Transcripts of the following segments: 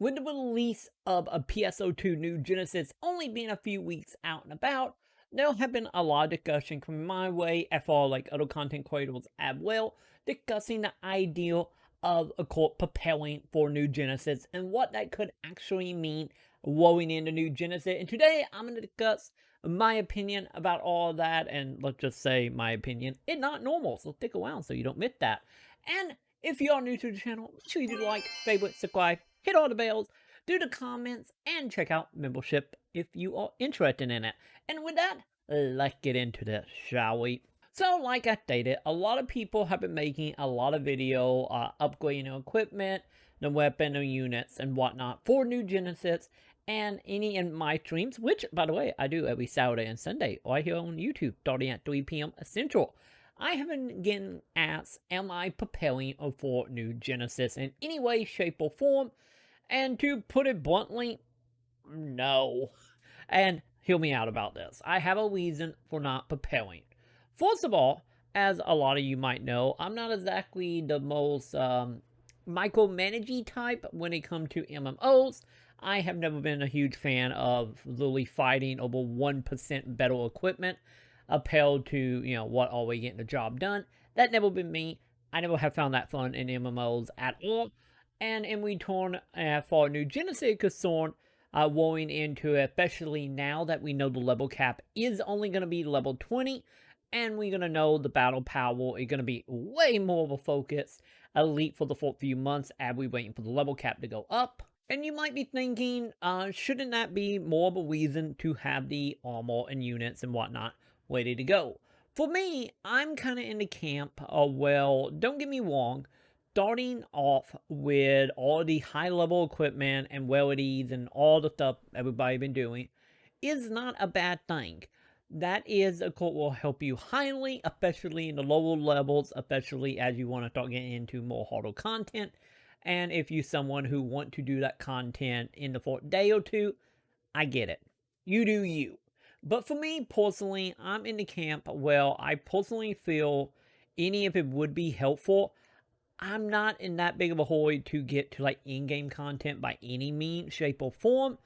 With the release of a PSO2 New Genesis only being a few weeks out and about, there have been a lot of discussion coming my way, as far like other content creators as well, discussing the ideal of a court preparing for New Genesis and what that could actually mean rolling into New Genesis. And today I'm going to discuss my opinion about all of that, and let's just say my opinion is not normal, so stick around so you don't miss that. And if you are new to the channel, make sure you do like, favorite, subscribe, hit all the bells, do the comments, and check out membership if you are interested in it. And with that, let's get into this, shall we? So, like I stated, a lot of people have been making a lot of video upgrading their equipment, the weapon, the units, and whatnot for New Genesis, and any in my streams, which, by the way, I do every Saturday and Sunday right here on YouTube, starting at 3 p.m. Central. I have been getting asked, am I preparing for New Genesis in any way, shape, or form? And to put it bluntly, no. And hear me out about this. I have a reason for not preparing. First of all, as a lot of you might know, I'm not exactly the most micromanaging type when it comes to MMOs. I have never been a huge fan of literally fighting over 1% better equipment upheld to, what are we getting the job done. That never been me. I never have found that fun in MMOs at all. And in return, for New Genesis concern, rolling into it, especially now that we know the level cap is only going to be level 20, and we're going to know the battle power is going to be way more of a focus, elite for the first few months as we waiting for the level cap to go up. And you might be thinking, shouldn't that be more of a reason to have the armor and units and whatnot ready to go? For me, I'm kind of in the camp of, well, don't get me wrong, starting off with all the high-level equipment and rarities and all the stuff everybody been doing is not a bad thing. That is a code will help you highly, especially in the lower levels, especially as you want to start getting into more harder content. And if you're someone who want to do that content in the first day or two, I get it. You do you. But for me personally, I'm in the camp where I personally feel any of it would be helpful. I'm not in that big of a hurry to get to like in-game content by any means, shape, or form.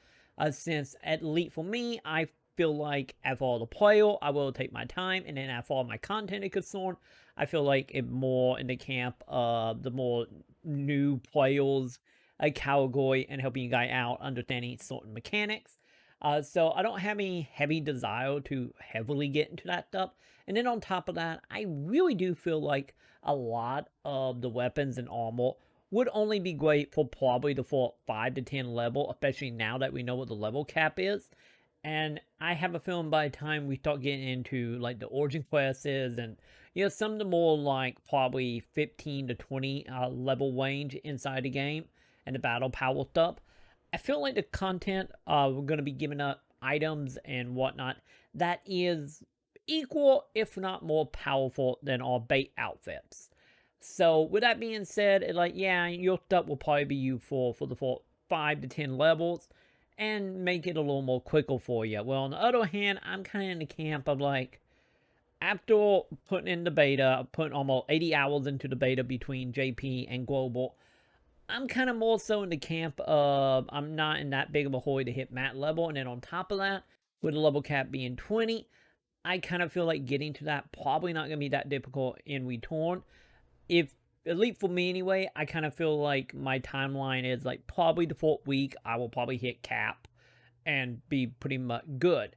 Since at least for me, I feel like as for the player, I will take my time, and then as far as my content is concerned, I feel like it more in the camp of the more new players category and helping you guys out understanding certain mechanics. So I don't have any heavy desire to heavily get into that stuff. And then on top of that, I really do feel like a lot of the weapons and armor would only be great for probably the first 5 to 10 level, especially now that we know what the level cap is. And I have a feeling by the time we start getting into like the origin classes and some of the more like probably 15 to 20 level range inside the game and the battle power stuff, I feel like the content we're going to be giving up items and whatnot that is equal, if not more powerful than our bait outfits. So with that being said, your stuff will probably be used for the 5 to 10 levels and make it a little more quicker for you. Well, on the other hand, I'm kind of in the camp of like, after putting in the beta, putting almost 80 hours into the beta between JP and Global, I'm kind of more so in the camp of I'm not in that big of a hurry to hit mat level. And then on top of that, with the level cap being 20, I kind of feel like getting to that probably not going to be that difficult in return. If, at least for me anyway, I kind of feel like my timeline is like probably the 4th week, I will probably hit cap and be pretty much good.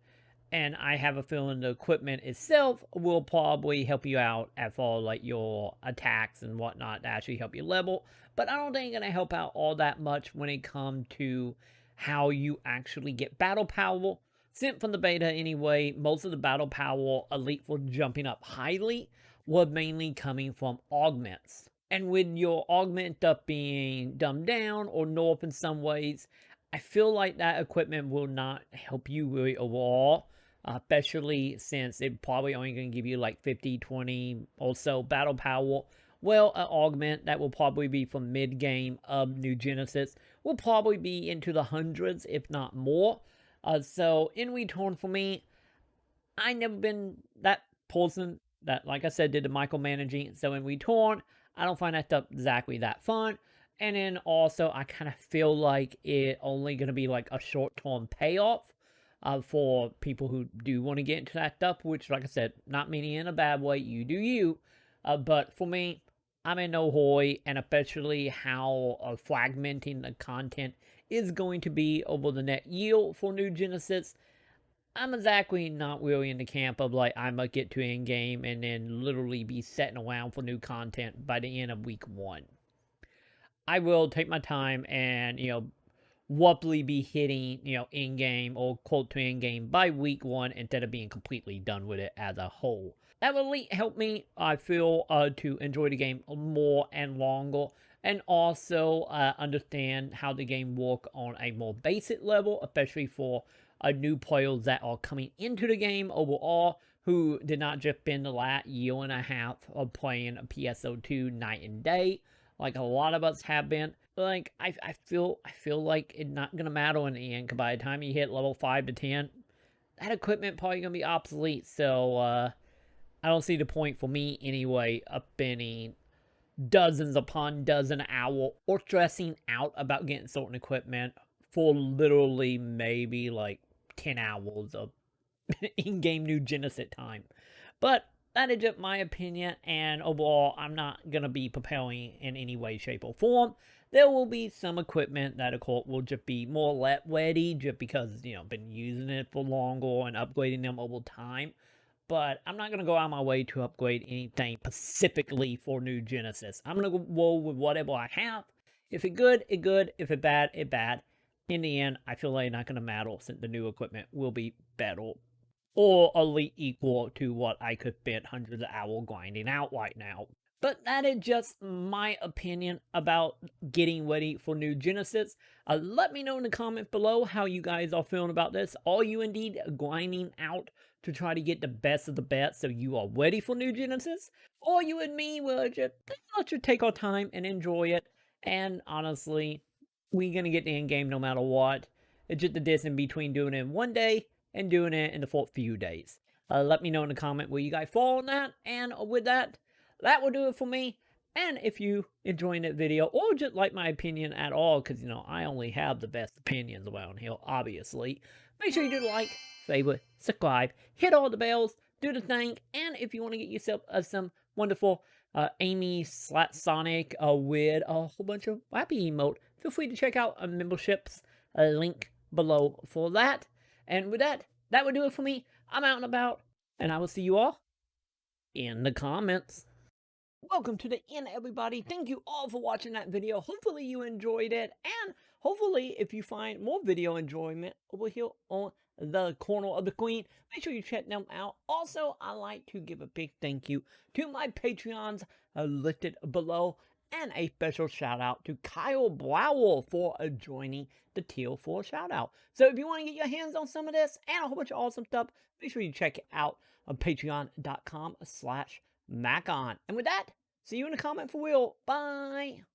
And I have a feeling the equipment itself will probably help you out as far like your attacks and whatnot to actually help you level. But I don't think it's going to help out all that much when it comes to how you actually get battle power. Sent from the beta anyway, most of the battle power elite for jumping up highly was mainly coming from augments. And with your augment stuff being dumbed down or nerfed in some ways, I feel like that equipment will not help you really overall, especially since it probably only going to give you like 50, 20 or so battle power. Well, an augment that will probably be from mid-game of New Genesis will probably be into the hundreds, if not more. So in return for me, I never been that person that, like I said, did the micromanaging. So in return, I don't find that stuff exactly that fun. And then also, I kind of feel like it only going to be like a short-term payoff for people who do want to get into that stuff, which, like I said, not meaning in a bad way, you do you. But for me, I'm in no hurry, and especially how fragmenting the content is going to be over the next year for New Genesis. I'm exactly not really in the camp of like I'm gonna get to end game and then literally be setting around for new content by the end of week 1. I will take my time and, roughly be hitting, in game or quote to in game by week 1 instead of being completely done with it as a whole. That will really help me, I feel, to enjoy the game more and longer, and also understand how the game works on a more basic level, especially for new players that are coming into the game overall, who did not just spend the last year and a half of playing PSO2 night and day like a lot of us have been. Like I feel like it's not gonna matter in the end. 'Cause by the time you hit level 5 to 10, that equipment probably gonna be obsolete. So I don't see the point for me anyway of spending dozens upon dozen hours or stressing out about getting certain equipment for literally maybe like 10 hours of in-game New Genesis time. But that is just my opinion, and overall, I'm not going to be propelling in any way, shape, or form. There will be some equipment that, of course, will just be more ready just because, I've been using it for longer and upgrading them over time. But I'm not going to go out of my way to upgrade anything specifically for New Genesis. I'm going to roll with whatever I have. If it's good, it's good. If it's bad, it's bad. In the end, I feel like it's not going to matter since the new equipment will be better or at least equal to what I could spend hundreds of hours grinding out right now. But that is just my opinion about getting ready for New Genesis. Let me know in the comments below how you guys are feeling about this. Are you indeed grinding out to try to get the best of the best so you are ready for New Genesis? Or you and me will just let's just take our time and enjoy it. And honestly, we're going to get the end game no matter what. It's just the distance between doing it in one day and doing it in the first few days. Let me know in the comment where you guys fall on that. And with that, that will do it for me. And if you enjoying that video or just like my opinion at all, because, I only have the best opinions around here, obviously, make sure you do like, favorite, subscribe, hit all the bells, do the thing. And if you want to get yourself some wonderful Amy / Sonic with a whole bunch of wappy emote, feel free to check out a memberships link below for that. And with that, that would do it for me. I'm out and about, and I will see you all in the comments. Welcome to the end, everybody. Thank you all for watching that video. Hopefully you enjoyed it, and hopefully if you find more video enjoyment over here on the corner of the screen, make sure you check them out. Also, I like to give a big thank you to my Patreons listed below, and a special shout out to Kyle Brower for joining the Tier 4 shout out. So if you want to get your hands on some of this and a whole bunch of awesome stuff, make sure you check it out on patreon.com/Maconn. And with that, see you in the comment for real. Bye.